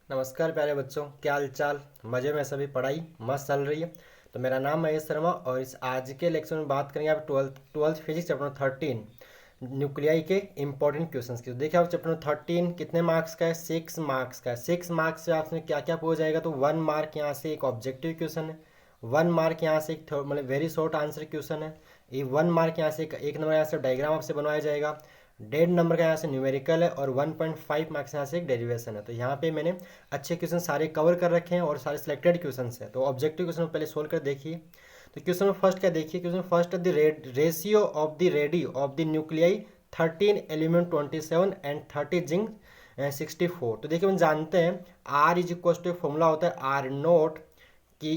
नमस्कार प्यारे बच्चों, क्या हाल चाल। मज़े में सभी, पढ़ाई मस्त चल रही है। तो मेरा नाम महेश शर्मा और इस आज के लेक्चर में बात करेंगे आप ट्वेल्थ फिजिक्स चैप्टर 13 न्यूक्लियाई के इंपॉर्टेंट क्वेश्चंस की। तो देखिए आप चैप्टर 13 कितने मार्क्स का है, 6 मार्क्स का है। 6 मार्क्स से आपने क्या क्या पूछा जाएगा, तो 1 मार्क यहाँ से एक ऑब्जेक्टिव क्वेश्चन है, 1 मार्क यहाँ से एक मतलब वेरी शॉर्ट आंसर क्वेश्चन है, ये 1 मार्क यहाँ से एक नंबर यहाँ से डायग्राम आपसे बनवाया जाएगा, 1.5 नंबर का यहाँ से न्यूमेरिकल है और 1.5 मार्क्स यहाँ से एक डेरिवेशन है। तो यहाँ पे मैंने अच्छे क्वेश्चन सारे कवर कर रखे हैं और सारे सिलेक्टेड क्वेश्चन हैं। तो ऑब्जेक्टिव क्वेश्चन पहले सोल्व कर देखिए। तो क्वेश्चन फर्स्ट क्या देखिए, question first the ratio of the radii of the nuclei 13 element 27 and 30 zinc 64। तो देखिए हम जानते हैं R is equal to formula होता है आर नोट कि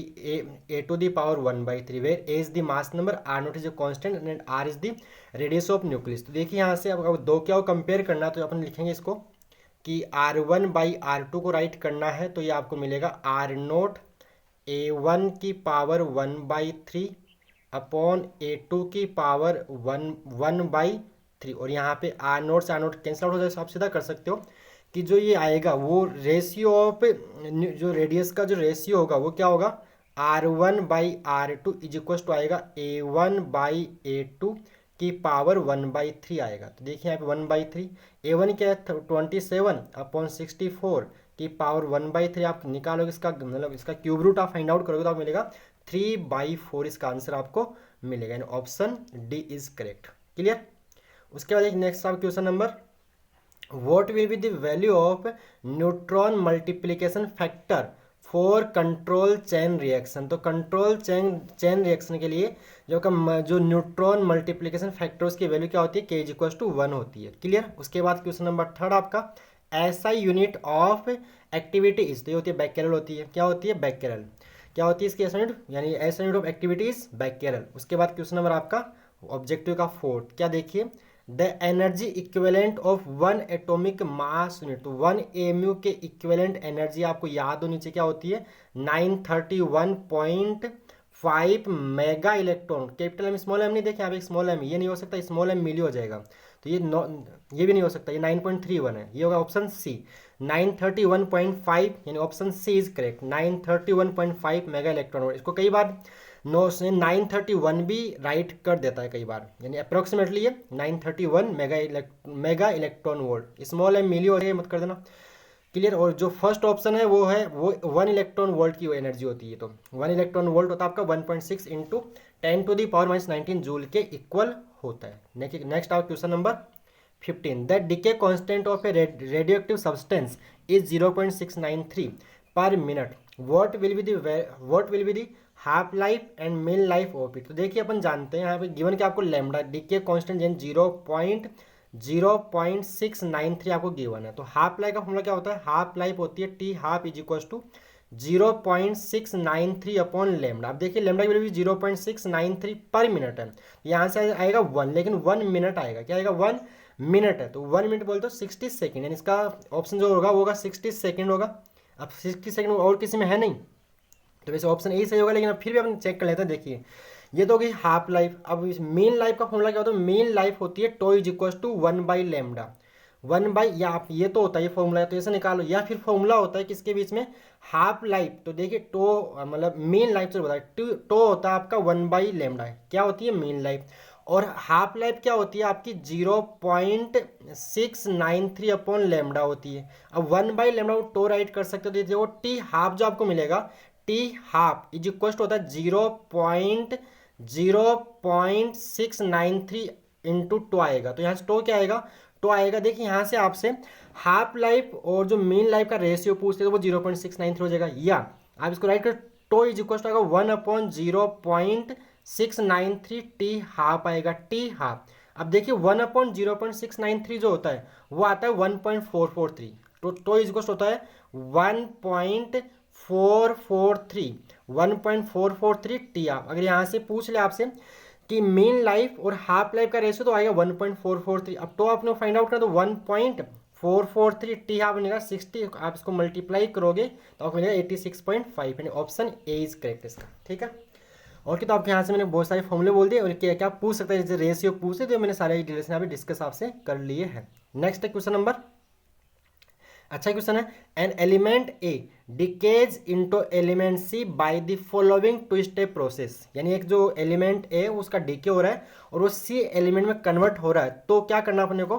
A to the power 1/3 where A is the mass number, R naught is a constant and R is the radius of nucleus. तो देखिए यहाँ से अब दो क्या कंपेयर करना है, तो अपन लिखेंगे इसको कि R1/R2 को राइट करना है, तो ये आपको मिलेगा आर नोट A1 की पावर 1/3 अपॉन A2 की पावर 1/3। और यहाँ पे आर नोट से आर नोट कैंसिल आउट हो जाए, आप सीधा कर सकते हो कि जो ये आएगा वो रेशियो ऑफ जो रेडियस का जो रेशियो होगा वो क्या होगा, R1/R2 इज इक्वल टू आएगा A1/A2 की पावर 1/3 आएगा। तो देखिए यहाँ पे 1/3, A1 क्या है 27/64 की पावर 1/3 आप निकालोगे, इसका मतलब इसका क्यूब रूट आप फाइंड आउट करोगे तो आपको मिलेगा 3/4, इसका आंसर आपको मिलेगा। यानी option D is correct. Clear. उसके बाद एक नेक्स्ट आप question number, what will be the value of neutron multiplication factor for control chain reaction. तो कंट्रोल चेन रिएक्शन के लिए जो न्यूट्रॉन मल्टीप्लिकेशन फैक्टर उसकी वैल्यू क्या होती है, के इज इक्वल टू 1 होती है। क्लियर। उसके बाद क्वेश्चन नंबर थर्ड आपका, ऐसा यूनिट ऑफ एक्टिविटी इज, तो ये होती है बैक्यूरल होती है। क्या होती है, बैक्यूरल। क्या होती है इसकी ऐसा यूनिट, यानी ऐसा unit of activity is Becquerel. उसके बाद क्वेश्चन नंबर आपका ऑब्जेक्टिव का फोर्थ, क्या देखिए, the energy equivalent of 1 atomic mass unit. तो 1 एमयू के इक्विवेलेंट एनर्जी आपको याद होनी चाहिए क्या होती है, 931.5 mega electron. Capital M small M नहीं देखें आप, एक स्मॉल एम, ये नहीं हो सकता, स्मॉल एम मिली हो जाएगा। तो ये भी नहीं हो सकता, ये 9.31 है, ये होगा ऑप्शन सी 931.5, यानी option C is correct. 931.5 mega electron. इसको कई बार 931 भी राइट कर देता है कई बार, यानी अप्रोक्सीमेटली ये 931 mega electron volt. Small M मिली हो रही है, मत कर देना। क्लियर। और जो फर्स्ट ऑप्शन है वो है वो 1 इलेक्ट्रॉन वोल्ट की एनर्जी होती है। तो 1 इलेक्ट्रॉन वोल्ट होता है आपका 1.6 इंटू 10⁻⁻19 जूल के इक्वल होता है। नेक्स्ट आप question number 15, the decay constant of A radioactive substance is 0.693 पर minute. What will be the half life and mean life of it. तो देखिए अपन जानते हैं यहाँ पे गिवन कि आपको लैम्डा डिके कांस्टेंट यानी 0.0693 आपको गिवन है। तो हाफ लाइफ का फॉर्मूला क्या होता है, हाफ लाइफ होती है T half is equal to 0.693 upon lambda. अब देखिए लेमडा की वैल्यू 0.693 पर मिनट है, यहाँ से आएगा 1, लेकिन 1 मिनट आएगा, क्या आएगा 1 मिनट है। तो 1 मिनट बोलते हो 60 सेकेंड, यानी इसका ऑप्शन जो होगा वो होगा 60 सेकेंड होगा। अब 60 सेकेंड और किसी में है नहीं, तो वैसे ऑप्शन ए सही होगा, लेकिन अब फिर भी अपन चेक कर लेते हैं। देखिए ये तो होगी हाफ लाइफ। अब मेन लाइफ का फॉर्मूला क्या होता है, मेन लाइफ होती है टो इज इक्वल टू 1/λ 1/, या आप ये तो होता है ये फॉर्मूला है तो ऐसे निकालो, या फिर फॉर्मूला होता है किसके बीच में, हाफ लाइफ। तो देखिए टो मतलब मेन लाइफ से बताया, टो होता है आपका 1/λ, क्या होती है मेन लाइफ। और हाफ लाइफ क्या होती है आपकी 0.693 अपॉन लेमडा होती है। अब 1/λ टो राइट कर सकते हो, तो देखो टी हाफ जो आपको मिलेगा, T half is equal to होता है 0.693 इंटू टू आएगा। तो यहाँ से टो क्या आएगा, टो आएगा। देखिए यहाँ से आपसे हाफ लाइफ और जो मेन लाइफ का रेशियो पूछते तो वो 0.693 हो जाएगा, या आप इसको राइट कर टो इज इक्वल टू आएगा 1/0.693 टी हाफ आएगा, टी हाफ। अब देखिए 1/0.693 जो होता है वो आता है 1.443, तो इज इक्वल होता है 1.443 टी हाफ। अगर यहाँ से पूछ ले आपसे कि मेन लाइफ और हाफ लाइफ का रेशियो तो आएगा 1.443, अब तो आपने फाइंड आउट करना तो 1.443 टी हाफ बनेगा 60, आप इसको मल्टीप्लाई करोगे तो आपको मिलेगा 86.5, यानी ऑप्शन ए इज करेक्ट इसका। ठीक है। और क्या, तो आपके यहाँ से मैंने बहुत सारे फॉर्मूले बोल दिए और क्या क्या पूछ सकते हैं, जैसे रेशियो पूछे तो मैंने सारे डिटेल्स यहाँ पे डिस्कस आपसे कर लिए हैं। नेक्स्ट है क्वेश्चन नंबर अच्छा क्वेश्चन है, an element A decays into element C by the following two step process, यानी एक जो एलिमेंट ए उसका डीके हो रहा है और वो सी एलिमेंट में कन्वर्ट हो रहा है, तो क्या करना अपने को।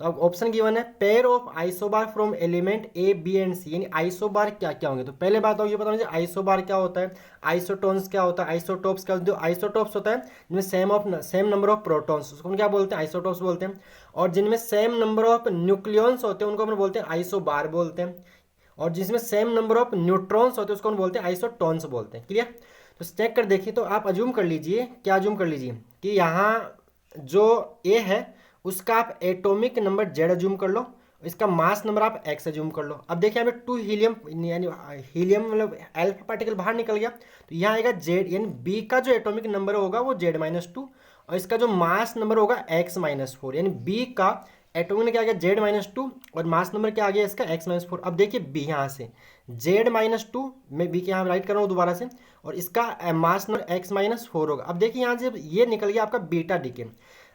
तो अब ऑप्शन गिवन है, pair of isobar from element A B and C, यानी आइसोबार क्या क्या होंगे। तो पहले बात हो ये पता होना चाहिए आइसोबार क्या होता है, आइसोटोन्स क्या होता है, आइसोटोप्स क्या होता है। जो आइसोटोप्स होता है जिनमें सेम नंबर ऑफ प्रोटॉन्स, उसको हम क्या बोलते हैं, आइसोटोप्स बोलते हैं। और जिनमें सेम नंबर ऑफ न्यूक्लियॉन्स होते हैं उनको हम बोलते हैं आइसोबार बोलते हैं। और जिसमें सेम नंबर ऑफ न्यूट्रॉन्स होते हैं उसको हम बोलते हैं आइसोटोन्स बोलते हैं। क्लियर। तो चेक कर देखिए, तो आप अज्यूम कर लीजिए, क्या अज्यूम कर लीजिए कि यहाँ जो ए है उसका आप एटॉमिक नंबर जेड अज्यूम कर लो, इसका मास नंबर आप एक्स अज्यूम कर लो। अब देखिए यहाँ पे 2 हीलियम, यानी हीलियम मतलब अल्फा पार्टिकल बाहर निकल गया, तो यहाँ आएगा जेड, यानी बी का जो एटॉमिक नंबर होगा वो जेड-2 और इसका जो मास नंबर होगा x-4, यानी बी का एटॉमिक क्या आ गया जेड-2 और मास नंबर क्या आ गया इसका x-4। अब देखिए बी यहाँ से जेड-2, मैं बी के यहाँ राइट कर रहा हूँ दोबारा से, और इसका मास नंबर x-4 होगा। अब देखिए यहाँ जब ये निकल गया आपका बीटा डीके,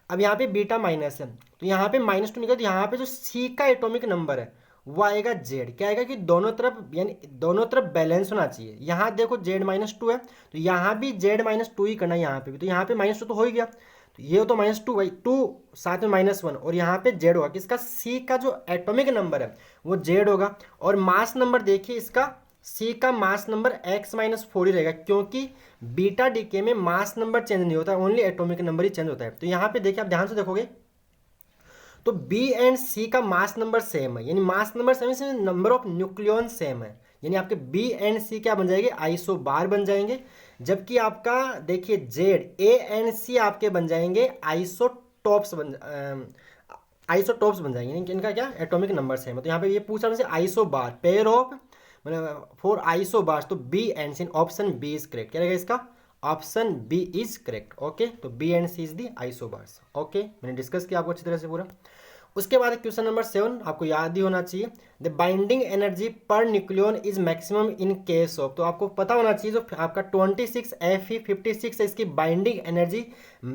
अब यहाँ पे बीटा माइनस है तो यहाँ पे -2 निकल, तो यहाँ पे जो सी का एटॉमिक नंबर है वो आएगा जेड, क्या आएगा कि दोनों तरफ, यानी दोनों तरफ बैलेंस होना चाहिए। यहाँ देखो जेड-2 है तो यहाँ भी जेड-2 ही करना है, यहाँ पे भी, तो यहाँ पे -2 तो हो ही गया, तो ये तो -2 भाई 2 साथ में -1 और यहाँ पे जेड होगा, किसका, सी का जो एटॉमिक नंबर है वो जेड होगा। और मास नंबर देखिए इसका, सी का मास नंबर x-4 ही रहेगा, क्योंकि बीटा डीके में मास नंबर चेंज नहीं होता, ओनली एटॉमिक नंबर ही चेंज होता है। तो यहाँ पे देखिए आप ध्यान से देखोगे तो बी एंड सी का मास नंबर सेम है, यानी मास नंबर सेम है, नंबर ऑफ न्यूक्लियॉन सेम है, यानी आपके बी एंड सी क्या बन जाएंगे, आइसोबार बन जाएंगे। जबकि आपका देखिए जेड ए एंड सी आपके बन जाएंगे आइसोटॉप्स बन जाएंगे, यानी इनका क्या एटॉमिक नंबर सेम है। तो यहाँ पे ये पूछा हमसे आइसोबार, पेयर ऑफ मतलब फॉर आइसोबार्स, तो B and C, option B is correct. क्या रहेगा इसका, option B is correct. Okay, तो B and C is the isobars. Okay, मैंने डिस्कस किया आपको अच्छी तरह से पूरा। उसके बाद क्वेश्चन नंबर 7 आपको याद ही होना चाहिए, the binding energy per nucleon is maximum in case of, तो आपको पता होना चाहिए जो आपका 26Fe56 है, इसकी बाइंडिंग एनर्जी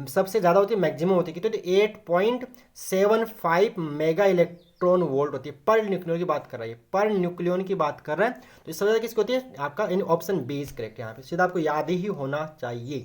सबसे ज़्यादा होती है, मैक्सिमम होती है कितनी, तो 8.75 मेगा इलेक्ट्रॉन वोल्ट होती है। पर न्यूक्लियन की बात कर रहा है, पर न्यूक्लियन की बात कर रहा है, तो इससे ज़्यादा किसकी होती है आपका, इन ऑप्शन बी इज करेक्ट। यहाँ पे सीधा आपको याद ही होना चाहिए।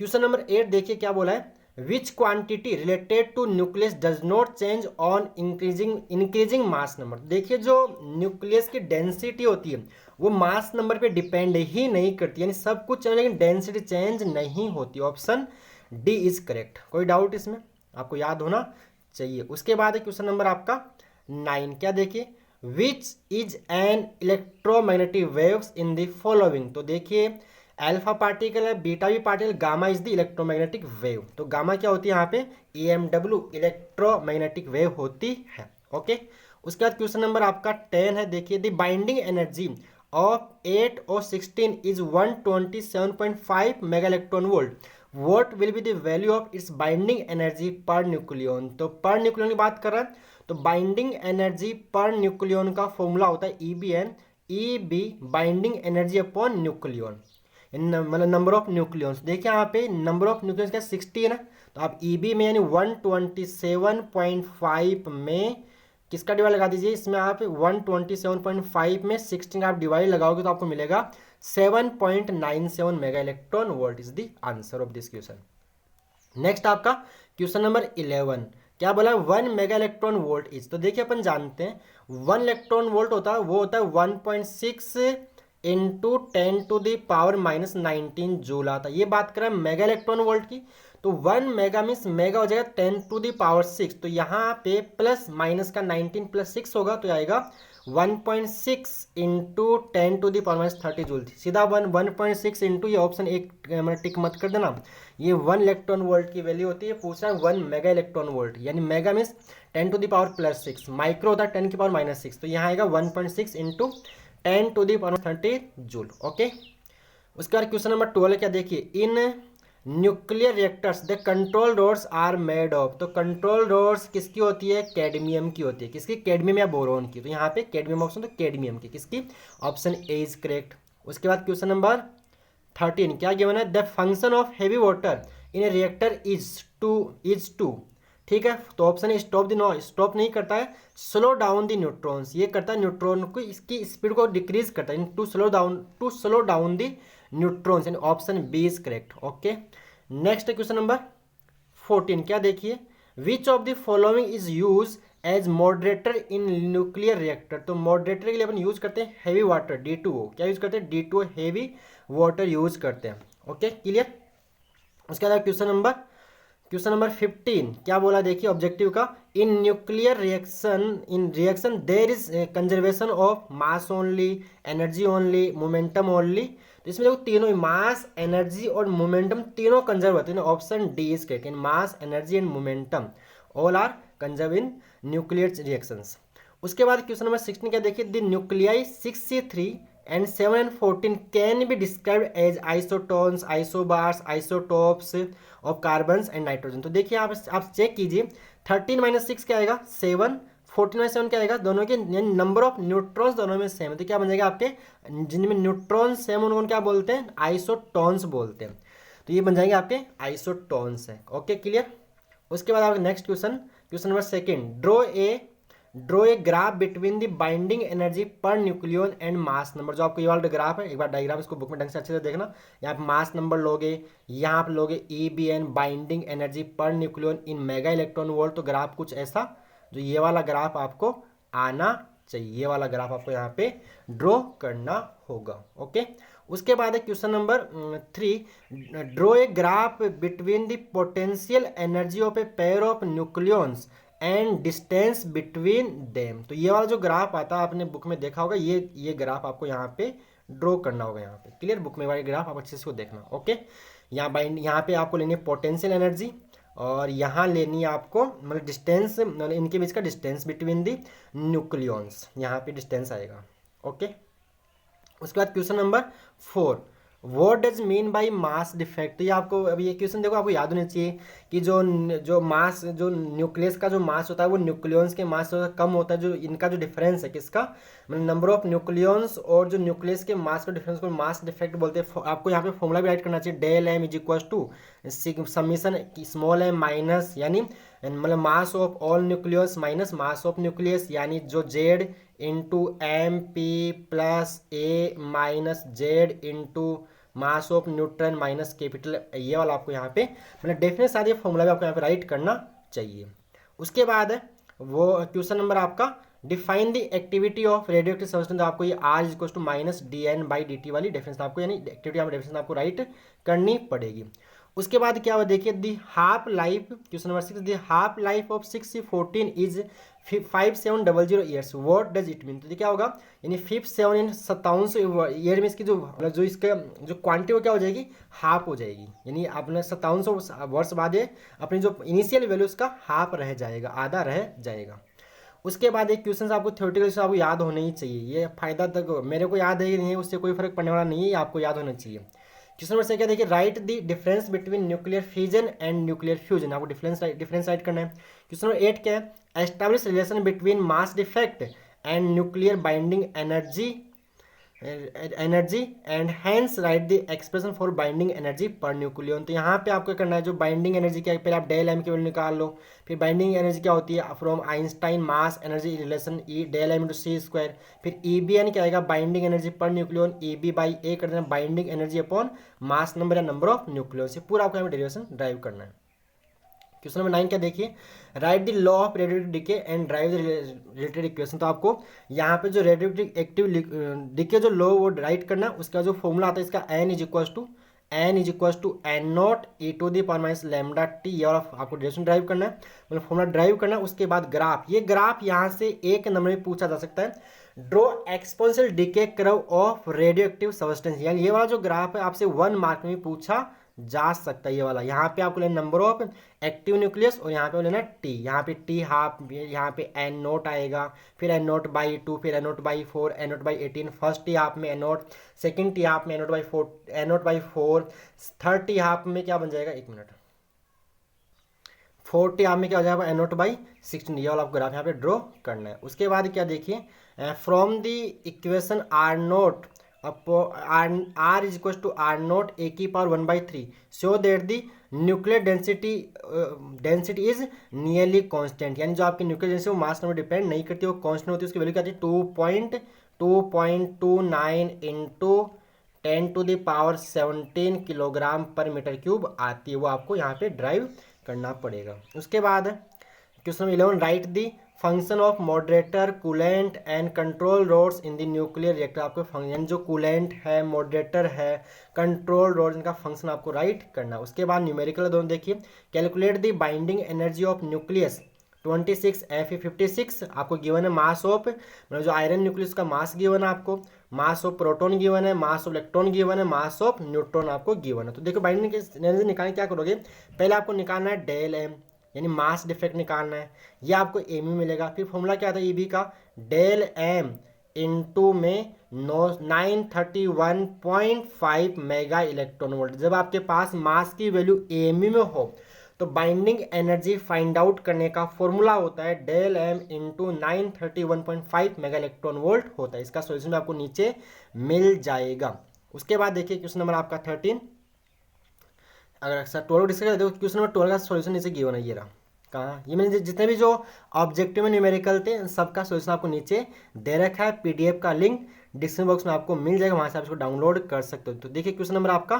क्वेश्चन नंबर 8 देखिए क्या बोला है, which quantity related to nucleus does not change on increasing mass number. देखिए जो न्यूक्लियस की डेंसिटी होती है वो मास नंबर पे डिपेंड ही नहीं करती, यानी सब कुछ चेंज लेकिन डेंसिटी चेंज नहीं होती। ऑप्शन डी इज करेक्ट, कोई डाउट इसमें, आपको याद होना चाहिए। उसके बाद है क्वेश्चन नंबर आपका 9, क्या देखिए, which is an electromagnetic waves in the following. तो देखिए अल्फा पार्टिकल है, बीटा भी particle, gamma is the electromagnetic wave. तो गामा क्या होती है यहाँ पे, EMW इलेक्ट्रोमैग्नेटिक वेव होती है। ओके, उसके बाद क्वेश्चन नंबर आपका 10 है, देखिए द बाइंडिंग एनर्जी ऑफ 8 और 16 is 127.5 mega electron volt, what will be the value of its binding energy per nucleon. तो पर न्यूक्लियन की बात कर रहा है, तो बाइंडिंग एनर्जी पर न्यूक्लियन का फॉर्मूला होता है EBN, EB binding energy upon nucleon, मतलब नंबर ऑफ न्यूक्लियंस। देखिए यहाँ पे नंबर ऑफ न्यूक्लियंस क्या 16 है, तो आप EB में यानी 127.5 में किसका डिवाइड लगा दीजिए, इसमें आप 127.5 में 16 आप डिवाइड लगाओगे तो आपको मिलेगा 7.97 mega electron volt is the answer of this question. Next आपका क्वेश्चन नंबर 11, क्या बोला, 1 मेगा इलेक्ट्रॉन वोल्ट इज। तो देखिए अपन जानते हैं 1 इलेक्ट्रॉन वोल्ट होता है वो होता है 1.6 इंटू 10⁻⁻19 जूल आता है। ये बात करें मेगा इलेक्ट्रॉन वोल्ट की, तो 1 मेगा मीन्स मेगा हो जाएगा 10⁻6, तो यहाँ पे प्लस माइनस का 19 + 6 होगा तो आएगा 1.6 इंटू 10⁻30 जूल। सीधा 1.6 इंटू, ये ऑप्शन एक टिक मत कर देना, ये 1 इलेक्ट्रॉन वोल्ट की वैल्यू होती है। पूछ रहा है 1 मेगा इलेक्ट्रॉन वोल्ट, यानी मेगा मीन्स 10⁻+6, माइक्रो होता है 10⁻⁻6, तो यहाँ आएगा 1.6 इंटू 10⁻30 जूल। ओके, उसके बाद क्वेश्चन नंबर 12 क्या देखिए, in nuclear reactors the control rods are made of. तो कंट्रोल रोड्स किसकी होती है, कैडमियम की होती है, किसकी, कैडमियम या बोरोन की। तो यहाँ पे कैडमियम ऑप्शन, तो कैडमियम की, किसकी, ऑप्शन ए इज करेक्ट। उसके बाद क्वेश्चन नंबर 13 क्या गिवन है, the function of heavy water in a reactor is to ठीक है। तो ऑप्शन है स्टॉप द नो, स्टॉप नहीं करता है, स्लो डाउन द न्यूट्रॉन्स, ये करता है न्यूट्रॉन को, इसकी स्पीड को डिक्रीज करता है, to slow down the neutrons, यानी option B is correct. Okay, next question number 14, क्या देखिए, which of the following is use as moderator in nuclear reactor. तो मॉडरेटर के लिए अपन यूज करते हैं हैवी वाटर, D2O, क्या यूज करते हैं, D2O हैवी वाटर यूज करते हैं। Okay, clear. उसके बाद क्वेश्चन नंबर 15 क्या बोला देखिए ऑब्जेक्टिव का, in nuclear reaction there is conservation of mass only, energy only, momentum only. तो इसमें देखो तीनों मास, एनर्जी और मोमेंटम तीनों कंजर्व होते हैं, option D is correct, in mass, energy and momentum all are conserve in nuclear reactions. उसके बाद क्वेश्चन नंबर 16 क्या देखिए, the nuclei 6C3 and 7 and 14 can be described as isotones, isobars, isotopes of carbons and nitrogen। तो देखिए आप check कीजिए, 13 - 6 क्या आएगा 7, 14 - 7 क्या आएगा, दोनों के नंबर ऑफ न्यूट्रॉन्स दोनों में सेम है, तो क्या बन जाएगा आपके, जिनमें न्यूट्रॉन सेम उनको क्या बोलते हैं, आइसोटोन्स बोलते हैं। तो ये बन जाएंगे आपके आइसोटोन्स है। Okay, clear. उसके बाद आपका next question number 2, draw a graph between the binding energy per nucleon and mass number. जो आपको ये वाला ग्राफ है, एक बार डायग्राम इसको बुक में ढंग से अच्छे से देखना, यहाँ पे मास नंबर लोगे, यहाँ पे लोगे EBN binding energy per nucleon इन मेगा इलेक्ट्रॉन वोल्ट। तो ग्राफ कुछ ऐसा, जो ये वाला ग्राफ आपको आना चाहिए, ये वाला ग्राफ आपको यहाँ पे ड्रॉ करना होगा। ओके, उसके बाद है question number 3, draw a graph between the potential energy of a pair of nucleons and distance between them. तो ये वाला जो ग्राफ आता है आपने बुक में देखा होगा, ये ग्राफ आपको यहाँ पे ड्रॉ करना होगा, यहाँ पे क्लियर, बुक में वाले ग्राफ आप अच्छे से इसको देखना। ओके, यहाँ पे आपको लेनी है पोटेंशियल एनर्जी, और यहाँ लेनी है आपको मतलब डिस्टेंस, मतलब इनके बीच का डिस्टेंस बिटवीन दी न्यूक्लियंस, यहाँ पे डिस्टेंस आएगा। ओके, उसके बाद question number 4, what does mean by mass defect. ये आपको अभी ये क्वेश्चन देखो आपको याद होना चाहिए कि जो मास, जो न्यूक्लियस का जो मास होता है वो न्यूक्लियंस के मास से कम होता है। जो इनका जो डिफरेंस है किसका, मतलब नंबर ऑफ न्यूक्लियंस और जो न्यूक्लियस के मास का डिफरेंस को मास डिफेक्ट बोलते हैं। आपको यहाँ पे फॉर्मूला भी राइट करना चाहिए, del M is equal to summation small M minus, यानी मतलब mass of all nucleus minus mass of nucleus, यानी जो Z into M P plus A minus Z into mass of neutron minus capital, ये वाला आपको यहाँ पे मतलब डेफिनेट साथ ये फॉर्मूला भी आपको यहाँ पे राइट करना चाहिए। उसके बाद है वो क्वेश्चन नंबर आपका, define the activity of radioactive substance. आपको ये R इक्वल टू -dN/dt वाली डेफिनेशन आपको, यानी एक्टिविटी यहाँ डेफिनेशन आपको राइट करनी पड़ेगी। उसके बाद क्या हुआ देखिए, दी half life, question number 6, the half life of 6C14 is 5700 years, what does it mean. तो क्या होगा, यानी 5700 ईयर में इसकी जो इसका जो क्वांटिटी वो क्या हो जाएगी, हाफ हो जाएगी, यानी अपने 5700 वर्ष बाद अपनी जो इनिशियल वैल्यू उसका हाफ रह जाएगा, आधा रह जाएगा। उसके बाद एक क्वेश्चन आपको थ्योरेटिकल आपको याद होने ही चाहिए, ये फायदा तक मेरे को याद है कि नहीं उससे कोई फर्क पड़ने वाला नहीं है, ये आपको याद होना चाहिए। क्वेश्चन नंबर 6 क्या देखिए, write the difference between nuclear fission and nuclear fusion. आपको डिफरेंस राइट करना है। क्वेश्चन नंबर 8 क्या है, establish relation between mass defect and nuclear binding energy and hence write the expression for binding energy per nucleon. तो यहाँ पे आपको करना है, जो बाइंडिंग एनर्जी क्या है, पहले आप डेल एम की वैल्यू निकाल लो, फिर बाइंडिंग एनर्जी क्या होती है from Einstein mass energy relation E del M into C square, फिर EBN क्या आएगा, binding energy per nucleon EB/A कर देना, binding energy upon mass number या नंबर ऑफ न्यूक्लियन, से पूरा आपको यहाँ पे डेरिवेशन ड्राइव करना है। क्वेश्चन नंबर 9 क्या देखिए, write the law of radioactive decay and drive the related equation. तो आपको यहाँ पे जो रेडियोएक्टिव एक्टिव डिके जो लॉ वो राइट करना, उसका जो फॉर्मूला आता है इसका N is equal to N0 e⁻λT, ये वाला आपको डेरिवेशन ड्राइव करना है, मतलब फॉर्मूला ड्राइव करना है। उसके बाद ग्राफ, ये ग्राफ यहाँ से एक नंबर में पूछा जा सकता है, draw exponential decay curve of radioactive substance, यानी ये वाला जो ग्राफ है आपसे 1 मार्क में पूछा जा सकता है। ये वाला यहाँ पे आपको लेना नंबर ऑफ एक्टिव न्यूक्लियस, और यहाँ पे लेना T, यहाँ पे T हाफ, यहाँ पे N0 आएगा, फिर N0/2, फिर N0/4, N0/18, first T half में N0, सेकेंड T हाफ में N0/4, थर्ड T हाफ में क्या बन जाएगा, 1 मिनट, 4T हाफ में क्या हो जाएगा N0/16, ये वाला आपको ग्राफ यहाँ पे ड्रॉ करना है। उसके बाद क्या देखिए, from the equation R0 R is equals to R naught a की power 1/3 so that the nuclear density is nearly constant, यानी जो आपकी न्यूक्लियर डेंसिटी वो मास नंबर डिपेंड नहीं करती, वो कांस्टेंट होती है। उसकी वैल्यू क्या आती है 2.29 इंटू 10⁻17 किलोग्राम पर मीटर क्यूब आती है, वो आपको यहाँ पे ड्राइव करना पड़ेगा। उसके बाद question number 11 write the function of moderator coolant and control rods in the nuclear reactor. आपको फंक्शन जो कूलेंट है, मॉडरेटर है, कंट्रोल रोड, इनका फंक्शन आपको राइट करना है। उसके बाद न्यूमेरिकल दोनों देखिए, calculate the binding energy of nucleus 26 Fe56 आपको गिवन है, मास ऑफ मतलब जो आयरन न्यूक्लियस का मास गिवन है आपको, मास ऑफ प्रोटॉन गिवन है, मास ऑफ इलेक्ट्रॉन गिवन है, मास ऑफ न्यूट्रॉन आपको गिवन है। तो देखो बाइंडिंग एनर्जी निकालने क्या करोगे, पहले आपको निकालना है डेल एम यानी मास डिफेक्ट निकालना है, ये आपको एम मिलेगा। फिर फॉर्मूला क्या था ईबी का, डेल एम इंटू में 931.5 मेगा इलेक्ट्रॉन वोल्ट। जब आपके पास मास की वैल्यू एम में हो तो बाइंडिंग एनर्जी फाइंड आउट करने का फॉर्मूला होता है del M into 931.5 mega electron volt होता है। इसका सॉल्यूशन आपको नीचे मिल जाएगा। उसके बाद देखिए क्वेश्चन नंबर आपका 13, अगर सर 12 डिस्कस कर दो, क्वेश्चन नंबर 12 का सॉल्यूशन नीचे गिवन है, ये रहा कहाँ, ये मैंने जितने भी जो ऑब्जेक्टिव में न्यूमेरिकल थे सबका सॉल्यूशन आपको नीचे दे रखा है, पीडीएफ का लिंक डिस्क्रिप्शन बॉक्स में आपको मिल जाएगा, वहाँ से आप इसको डाउनलोड कर सकते हो। तो देखिए क्वेश्चन नंबर आपका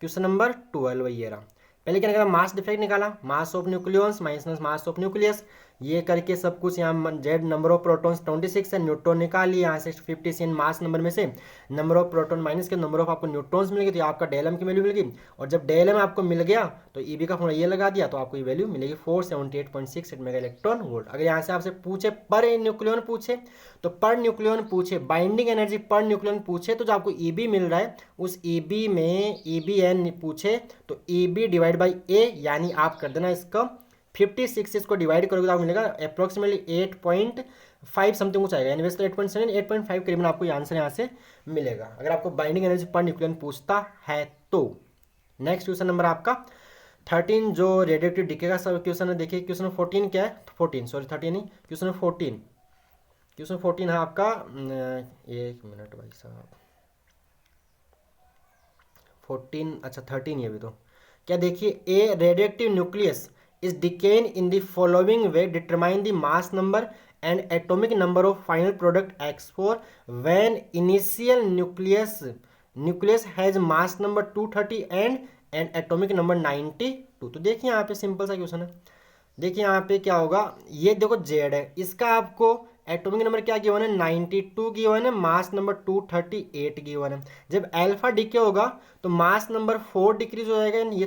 क्वेश्चन नंबर 12 ये रहा। पहले क्या निकाला, मास डिफेक्ट निकाला, मास of nucleus minus mass of nucleus, ये करके सब कुछ यहाँ जेड नंबर ऑफ प्रोटॉन्स 26 है, न्यूट्रॉन निकालिए यहाँ से 50 मास नंबर में से नंबर ऑफ प्रोटॉन माइनस के नंबर ऑफ आपको न्यूट्रॉन्स मिलेगी, तो आपका डेल एम की वैल्यू मिलेगी। और जब डेल एम आपको मिल गया तो ईबी का फॉर्मूला ये लगा दिया तो आपको ये वैल्यू मिलेगी 478.68 मेगा इलेक्ट्रॉन वोल्ट। अगर यहाँ से आपसे पूछे पर न्यूक्लियन पूछे तो पर न्यूक्लियन पूछे, बाइंडिंग एनर्जी पर न्यूक्लियन पूछे तो जो आपको ईबी मिल रहा है उस ईबी में ईबी एन पूछे तो ईबी डिवाइड बाई ए, यानी आप कर देना इसका 56 इसको डिवाइड करोगे तो आपको मिलेगा अप्रोक्सीमेटली 8.5 समथिंग कुछ आएगा, यानी वैसे 8.7 8.5 करीबन आपको ये आंसर यहाँ से मिलेगा अगर आपको बाइंडिंग एनर्जी पर न्यूक्लियन पूछता है तो। नेक्स्ट क्वेश्चन नंबर आपका 13 जो रेडियोएक्टिव डिके का सब क्वेश्चन है, देखिए क्वेश्चन 14 क्या है, 13 नहीं क्वेश्चन 14 है आपका, एक मिनट भाई साहब 14 अच्छा 13 ये भी तो क्या, देखिए a radioactive nucleus is decaying in the following way, determine the mass number and atomic number of final product X4 when initial nucleus has mass number 230 and atomic number 92। तो देखिए यहाँ पे सिंपल सा क्वेश्चन है, देखिए यहाँ पे क्या होगा, ये देखो जेड है, इसका आपको एटॉमिक नंबर क्या गिवन है 92 गिवन है, मास नंबर 238 गिवन है। जब अल्फा डिके होगा तो मास नंबर 4 डिक्रीज हो जाएगा, ये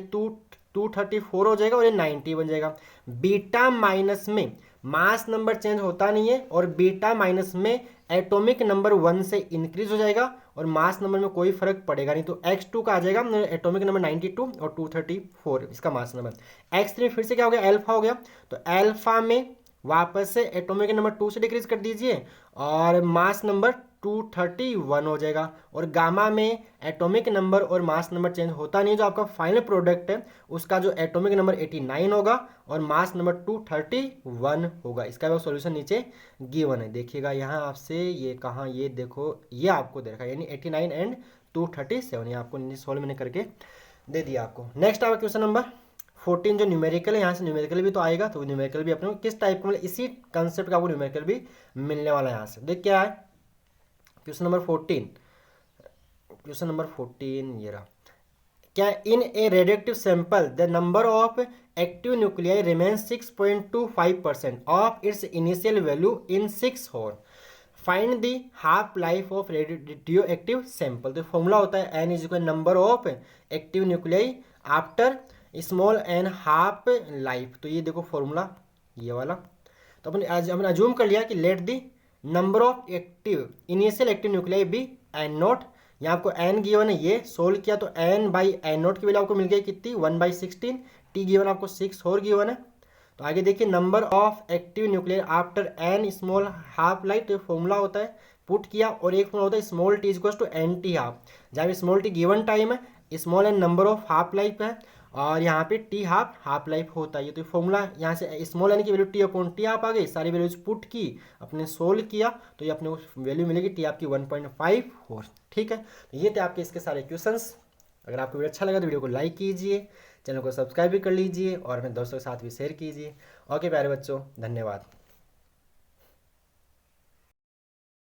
234 हो जाएगा और ये 90 बन जाएगा। बीटा माइनस में मास नंबर चेंज होता नहीं है और बीटा माइनस में एटॉमिक नंबर 1 से इंक्रीज हो जाएगा और मास नंबर में कोई फर्क पड़ेगा नहीं, तो x2 का आ जाएगा एटॉमिक नंबर 92 और 234 इसका मास नंबर। x3 फिर से क्या हो गया, अल्फा हो गया, तो अल्फा में वापस से एटॉमिक नंबर 2 से डिक्रीज कर दीजिए और मास नंबर 231 हो जाएगा। और गामा में एटॉमिक नंबर और मास नंबर चेंज होता नहीं, जो आपका फाइनल प्रोडक्ट है उसका जो एटॉमिक नंबर 89 होगा और मास नंबर 231 होगा। इसका भी सॉल्यूशन नीचे गिवन है, देखिएगा यहाँ आपसे ये कहाँ, ये देखो ये आपको दे रखा है, यानी 89 एंड 237 ये आपको नीचे सॉल्व मैंने करके दे दिया आपको। नेक्स्ट आपका क्वेश्चन नंबर 14 जो न्यूमेरिकल है, यहाँ से न्यूमेरिकल भी तो आएगा, तो न्यूमेरिकल भी अपने को किस टाइप का मतलब इसी कंसेप्ट का आपको न्यूमेरिकल भी मिलने वाला है यहाँ से। देख क्या है क्वेश्चन नंबर 14 ये रहा, क्या in a radioactive sample the number of active nuclei remains 6.25% of its initial value in 6 होल, find the half life of radioactive sample. तो फॉर्मूला होता है N is equal number of active nuclei after small N half life. तो ये देखो formula ये वाला, तो हमने अज्यूम कर लिया कि let the number of active initial active nuclei be N naught, यहाँ आपको एन गिवन है, ये सोल्व किया तो एन बाई एन नॉट की वैल्यू आपको मिल गई कितनी 1/16, टी गिवन आपको 6 और गिवन है। तो आगे देखिए number of active nuclear after N small half life, तो फॉर्मूला होता है पुट किया, और एक फॉर्मूला होता है small T equals to N T half, जहाँ स्मॉल टी गिवन टाइम है, small N number of half life है और यहाँ पे टी हाफ लाइफ होता है। तो फॉर्मूला यहाँ से स्मॉल एन की value T upon T half आ गई, सारी वैल्यूज पुट की, अपने सोल्व किया, तो ये अपने वैल्यू मिलेगी टी आपकी 1.54। ठीक है, तो ये थे आपके इसके सारे क्वेश्चंस। अगर आपको वीडियो अच्छा लगा तो वीडियो को लाइक कीजिए, चैनल को सब्सक्राइब भी कर लीजिए और अपने दोस्तों के साथ भी शेयर कीजिए। ओके प्यारे बच्चों, धन्यवाद।